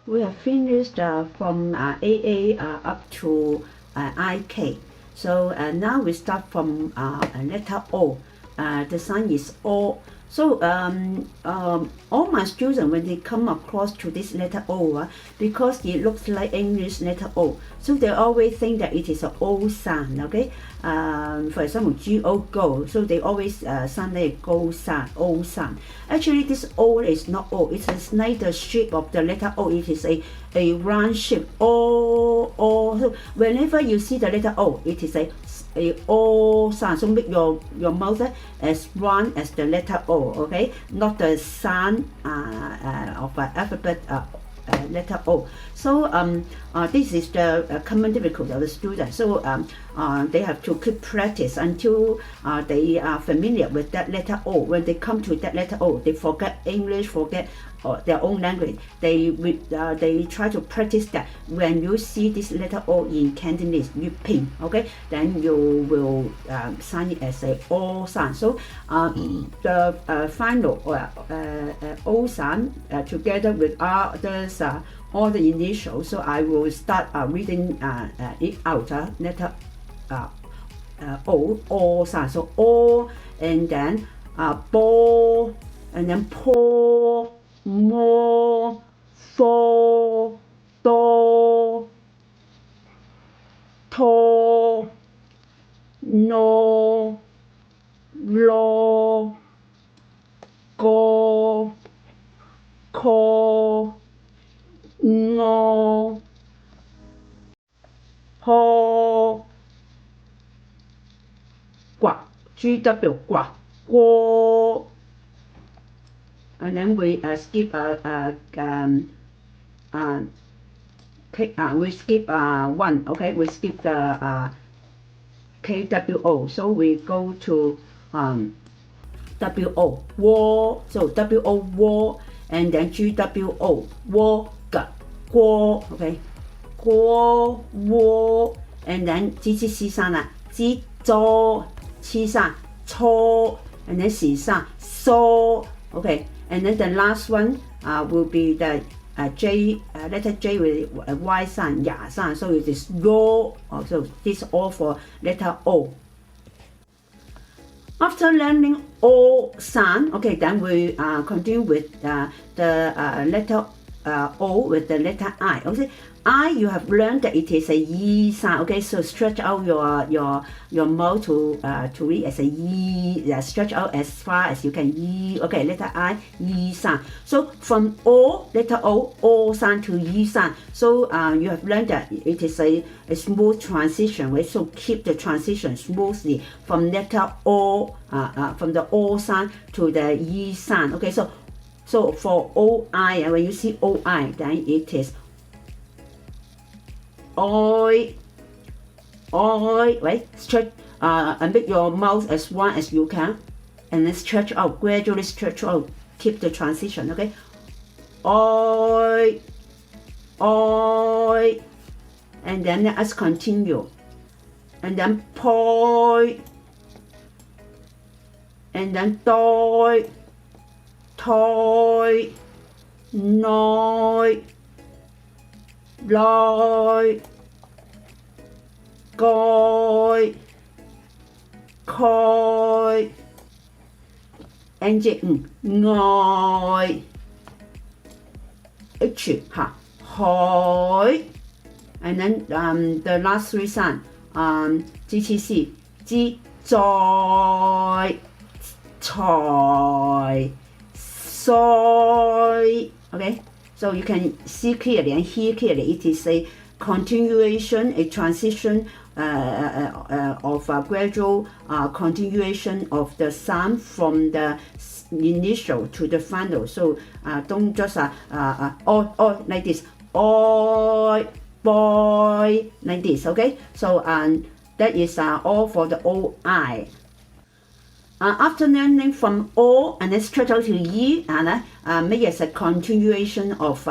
we have finished from AA up to IK. So now we start from letter O. The sign is O. So all my students, when they come across to this letter O, because it looks like English letter O, so they always think that it is an O sound, okay? For example, G-O, go. So they always sound like go sound, O sound. Actually, this O is not O. It is like the shape of the letter O. It is a round shape. O. So whenever you see the letter O, it is a O sound. So make your mouth as round as the letter O, okay? Not the sound of alphabet letter O. So this is the common difficulty of the student. So they have to keep practice until they are familiar with that letter O. When they come to that letter O, they forget English, forget their own language. They try to practice that. When you see this letter O in Cantonese, Jyutping, okay, then you will sign it as a O sound. So the final O sound together with others, all the initials. So I will start reading it out. Letter O sound. So O, and then bo, and then po, mo, fo, do, to, no, lo, go, ko, ngo, ho, gua, GW, gua, go. And then we skip we skip one, okay? We skip the KWO. So we go to WO, wo. So WO, wo, and then GWO, wo, ga, guo, okay? Guo, wo, and then GC 西上啦，鸡周七上抽， and then 喜上 so, okay? And then the last one will be the J, letter J with Y sound, ya sound. So it is ro. So this all for letter O. After learning O sound, okay, then we continue with the letter O with the letter I. Okay, I, you have learned that it is a yi sound. Okay, so stretch out your mouth to read as a yi. Stretch out as far as you can. Yi. Okay, letter I, yi sound. So from O, letter O sound to yi sound. So you have learned that it is a smooth transition, right? So keep the transition smoothly from letter O, from the O sound to the yi sound. Okay, so for O-I, when you see O-I, then it is oi, right? Stretch and make your mouth as wide as you can, and then stretch out, gradually stretch out, keep the transition, okay? Oi, and then let us continue, and then poi, and then doi, toi, noi, loi, goi, khoi, and ngồi, h, hỏi, and then the last three sounds, GTC, G, joy, choi, soy. Okay, so you can see clearly and hear clearly. It is a continuation, a transition of a gradual continuation of the sound from the initial to the final. So don't just like this, oi, boy, like this. Okay, so that is all for the O-I. After learning from O and then stretch out to yi, and make it as a continuation of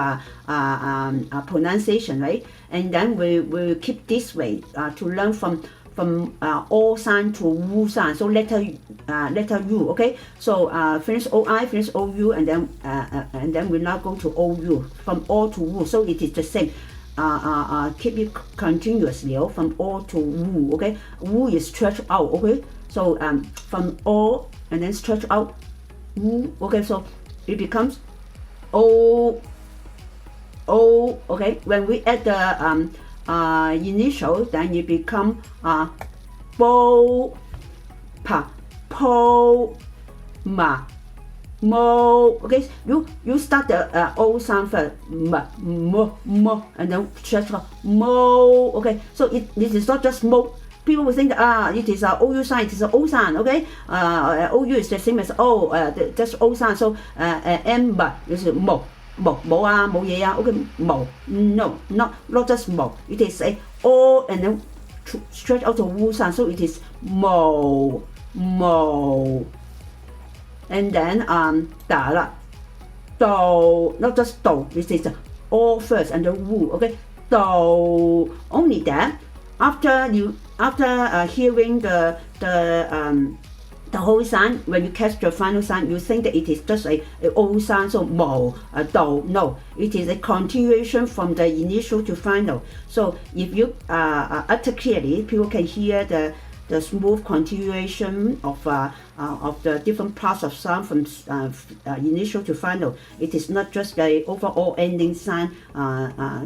pronunciation, right? And then we will keep this way to learn from from O sound to U sound. So letter U. Okay. So finish OI, finish OU, and then we now go to OU from O to U. So it is the same. Keep it continuously from O to U. Okay. U is stretch out. Okay. So from O and then stretch out. U. Okay. So it becomes O. Okay. When we add the initial, then it become bo, pa, po, ma, mo. Okay, you start the O sound first, ma, mo, and then stretch out mo. Okay, so this is not just mo. People will think it is OU sound, it is an O sound. Okay, OU is the same as O, just O sound. So M is mo. Mo冇嘢啊 ，OK 冇 ，no not just 冇 ，it is a O and then stretch out to U sound, so it is mo, and then 打啦 do not just do, it is O first and then U, okay do only that after hearing the whole sound, when you catch the final sound, you think that it is just a O sound, so mo, do. No, it is a continuation from the initial to final. So if you utter clearly, people can hear the smooth continuation of the different parts of sound from initial to final. It is not just the overall ending sound,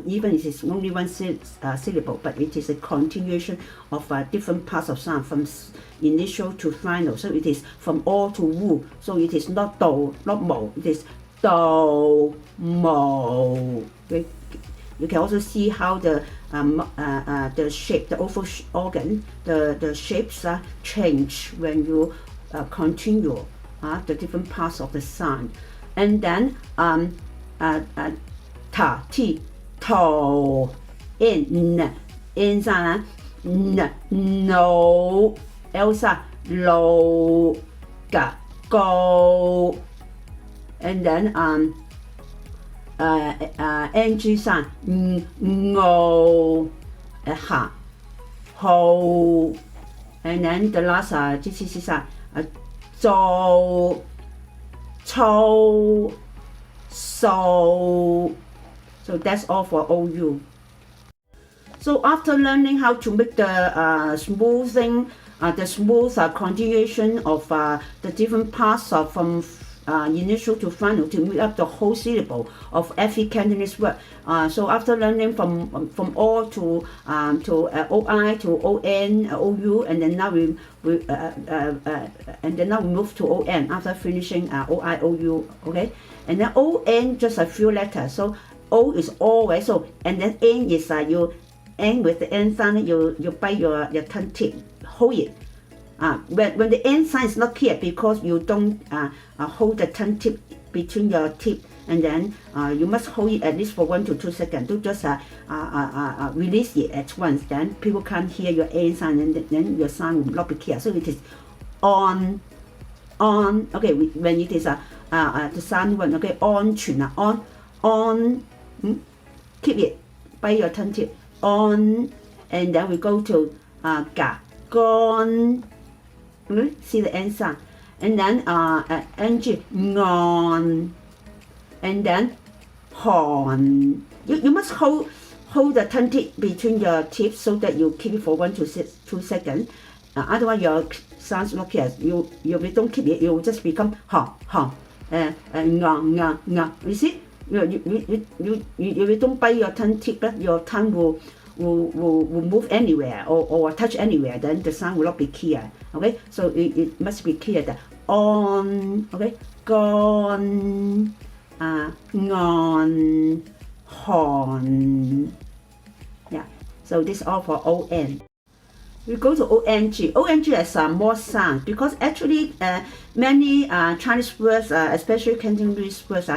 even if it is only one syllable, but it is a continuation of different parts of sound from initial to final. So it is from O to U. So it is not do, not mo. It is do, mo. Okay. You can also see how the shape, the oval organ, the shapes change when you continue the different parts of the sound. And then ta, ti, to, in sound, no, Elsa, lo, ga, go, and then ng sound, ngo, ha, ho, and then the last gcc sound, zo, cho, so. So that's all for OU. So after learning how to make the smoothing, the smooth continuation of the different parts of from initial to final to make up the whole syllable of every Cantonese word. So after learning from O to OI to ON, OU, and then now we move to ON after finishing OI, OU. Okay, and then ON just a few letters. So O is always so, and then N is you end with the N sound. You bite your tongue tip, hold it. When the N sign is not clear because you don't hold the tongue tip between your teeth, and then you must hold it at least for 1 to 2 seconds. Don't just release it at once. Then people can't hear your N sound, and then your sound will not be clear. So it is on. Okay, when it is the sound one. Okay, on. Keep it by your tongue tip on, and then we go to ga, gone. See the end sound, and then ng, ngon, and then horn. You must hold the tongue tip between your teeth so that you keep it for 1 to 2 seconds. Otherwise your sounds not clear. You don't keep it, you will just become ngon. You see? You don't bite your tongue tip, your tongue will move anywhere or touch anywhere, then the sound will not be clear. Okay, so it must be clear that on, okay, gone, ngon, horn. Yeah, so this is all for ON. We go to ONG. ONG has more sound because actually many Chinese words, especially Cantonese words,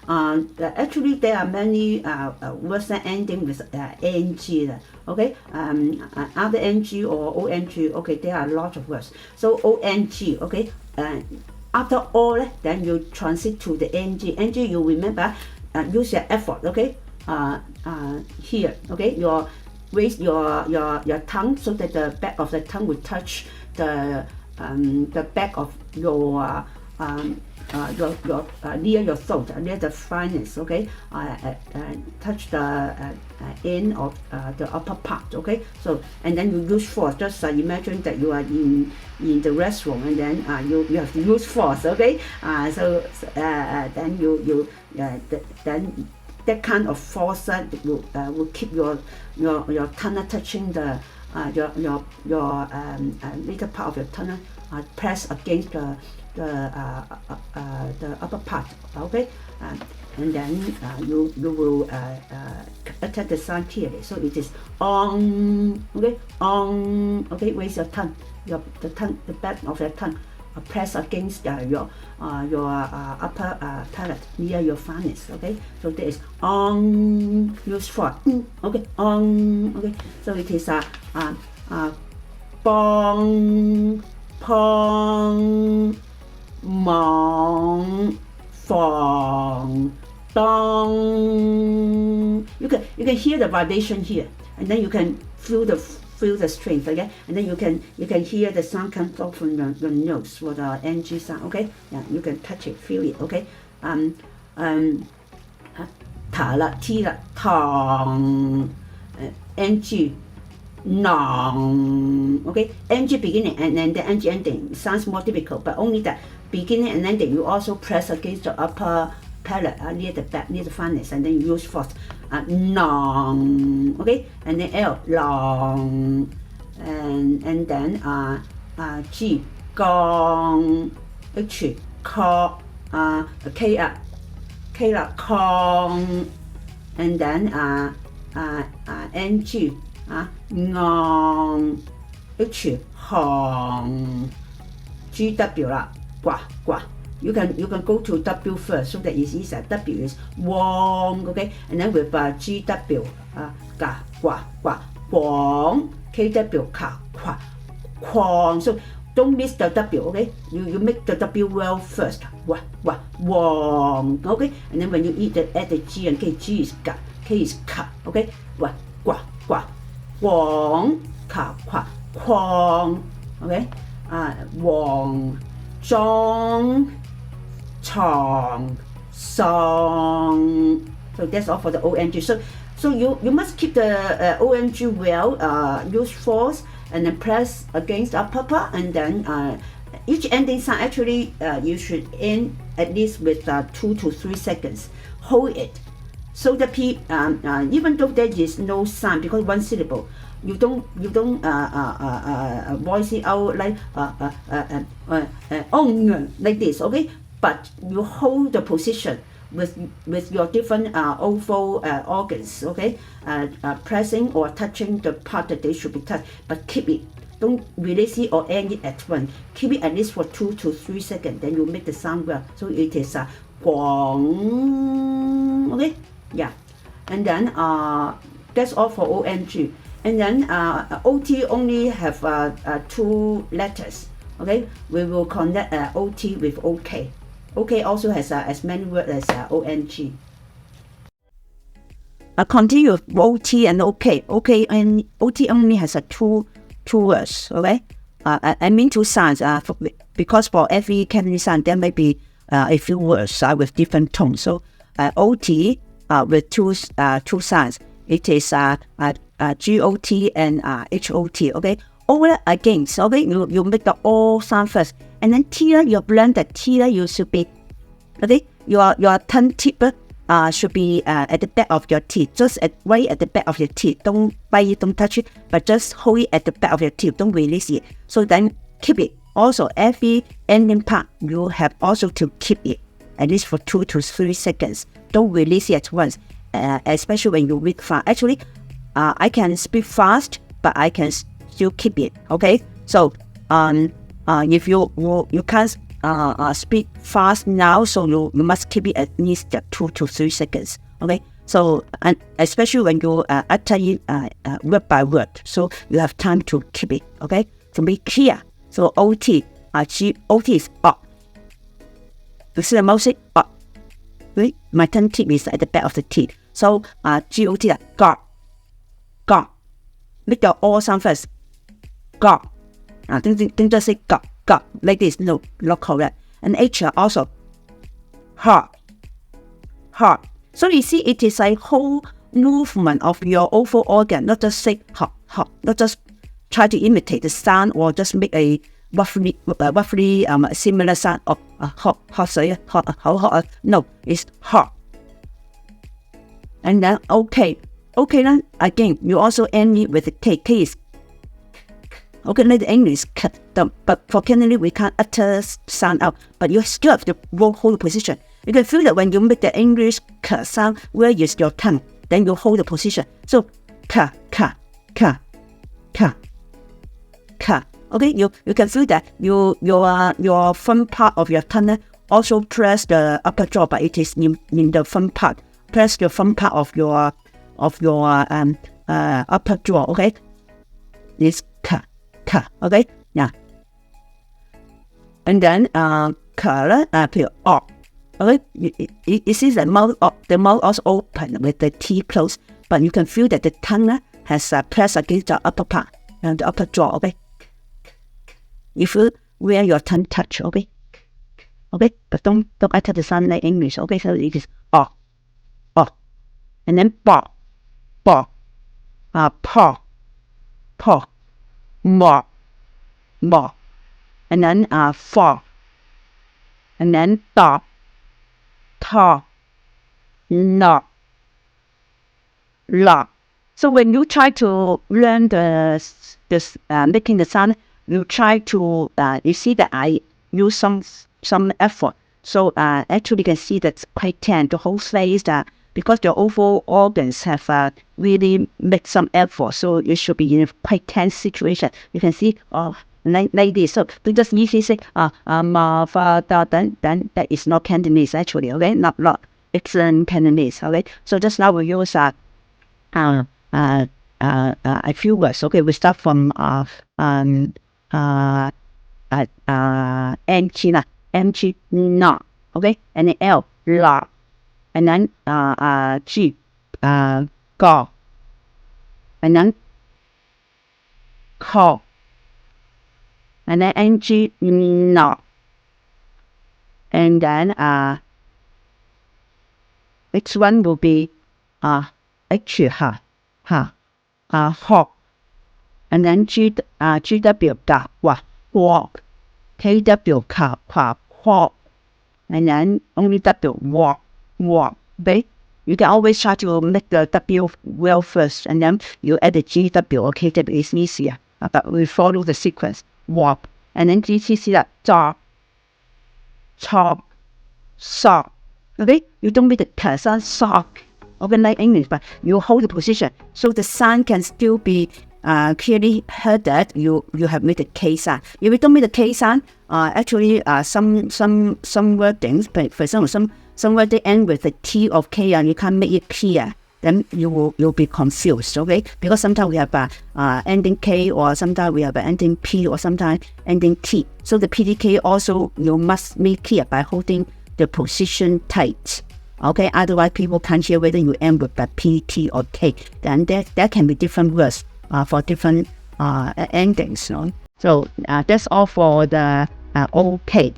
actually there are many words that ending with ng. Okay, either ng or ong. Okay, there are a lot of words. So ONG. Okay, after all, then you transit to the ng. Ng, you remember, use your effort. Okay, here. Okay, raise your tongue so that the back of the tongue will touch the back of your near your throat, near the sinus, okay? Touch the end of the upper part, okay? So, and then you use force. Just imagine that you are in the restroom, and then you have to use force, okay? Then then that kind of force will keep your tongue touching the your little part of your tongue press against the upper part, okay? And then you will attack the sound clearly. So it is okay, okay. Raise your tongue, the back of your tongue press against your upper palate near your pharynx, okay? So there is use for okay, okay. So it is bong, pong, mong, fong, dong. You can hear the vibration here, and then you can feel the strength, okay? And then you can hear the sound comes out from the nose for the ng sound, okay? Yeah, you can touch it, feel it, okay? Ta la, ti la, tong, ng, nong, okay? Ng beginning and then the ng ending sounds more difficult, but only that beginning and ending you also press against the upper palate near the back, near the pharynx, and then you use force. Nong, okay, and then L, long, and then G, gong, H, ko, K, kong, and then N, G, ngong, H, hong, G, W, gua, gua. You can go to W first, so that it's easier. W is wong, okay, and then with GW, ga, gua, gua, wong, KW, ka, kwa, kwong. So don't miss the W, okay? You make the W well first. Wa, wa, wong, okay? And then when you add the G and K, G is ga, K is ka, okay? Wa, gua, gua, wong, ka, kwa, kwong, okay? Wong, zhong, chong, song. So that's all for the ONG. So you must keep the ONG well, use force, and then press against the upper part, and then each ending sound actually you should end at least with 2 to 3 seconds. Hold it. So the even though there is no sound because one syllable, you don't voice it out like like this, okay? But you hold the position with your different oval organs, okay? Pressing or touching the part that they should be touched, but keep it. Don't release it or end it at once. Keep it at least for 2 to 3 seconds. Then you make the sound well. So it is guang, okay? Yeah. And then that's all for ONG. And then OT only have 2 letters, okay? We will connect OT with OK. OK also has as many words as ONG. Continue with OT and OK. OK and OT only has 2 words, okay? I mean 2 sounds, because for every Cantonese sound there may be a few words with different tones. So OT with 2 sounds. It is GOT and HOT, okay? Over against, okay? You make the O sound first. And then T, you learn that T, you should be, okay? Your tongue tip should be at the back of your teeth, just right at the back of your teeth. Don't bite it, don't touch it, but just hold it at the back of your teeth. Don't release it. So then keep it. Also, every ending part, you have also to keep it at least for 2 to 3 seconds. Don't release it at once, especially when you read fast. Actually, I can speak fast, but I can still keep it, okay? So, if you can't speak fast now, so you must keep it at least 2 to 3 seconds, okay? So, and especially when you utter it word by word, so you have time to keep it, okay? To be clear. So OT, OT is up. You see the mouse? Up. Right? My tongue tip is at the back of the teeth. So GOT, got, make the O sound first. Got. Don't just say got like this. No, not correct. And H also hard. So you see, it is a whole movement of your oval organ, not just say hot, not just try to imitate the sound or just make a roughly similar sound of hot, no, it's hot. And then okay then again you also end it with the K. K is okay, like the English, but for Cantonese we can't utter sound out, but you still have to hold the position. You can feel that when you make the English K sound, where is your tongue? Then you hold the position. So K. Okay, you can feel that your front part of your tongue also press the upper jaw, but it is in the front part. Press the front part of your upper jaw. Okay, this K. Okay, yeah. And then color O. Okay, you see the mouth also open with the teeth closed, but you can feel that the tongue has pressed against the upper part and the upper jaw. Okay, you feel where your tongue touch. Okay, but don't utter the sound like English. Okay, so it is O, and then paw, more, and then fall, and then ta, no, la. So when you try to learn this making the sound, you try to you see that I use some effort. So actually you can see that's quite tense. The whole face because your oval organs have really made some effort. So you should be in a quite tense situation. You can see like this. So don't just easily say ma fa da, then that is not Cantonese actually. Okay, not excellent Cantonese. Okay, so just now we use a few words. Okay, we start from M-G, na, okay, and then L, la, and then G, ga, and then call, and then N-G, na, and then next one will be H, hawk, and then GW, ga, walk, KW, walk, and then only W, walk, okay? You can always try to make the W well first, and then you add the GW or KW, is easier, but we follow the sequence, walk, and then GCC that, chop, sock, okay? You don't make the K sound, sock, okay, like English, but you hold the position, so the sound can still be clearly heard that you have made the K sound. If you don't make the K sound, actually some wordings, but for example some words they end with the T of K and you can't make it clear, then you'll be confused, okay? Because sometimes we have ending K, or sometimes we have ending P, or sometimes ending T. So the PDK also you must make clear by holding the position tight. Okay, otherwise people can't hear whether you end with the P, T, or K. Then there can be different words for different endings. No? So that's all for the OK.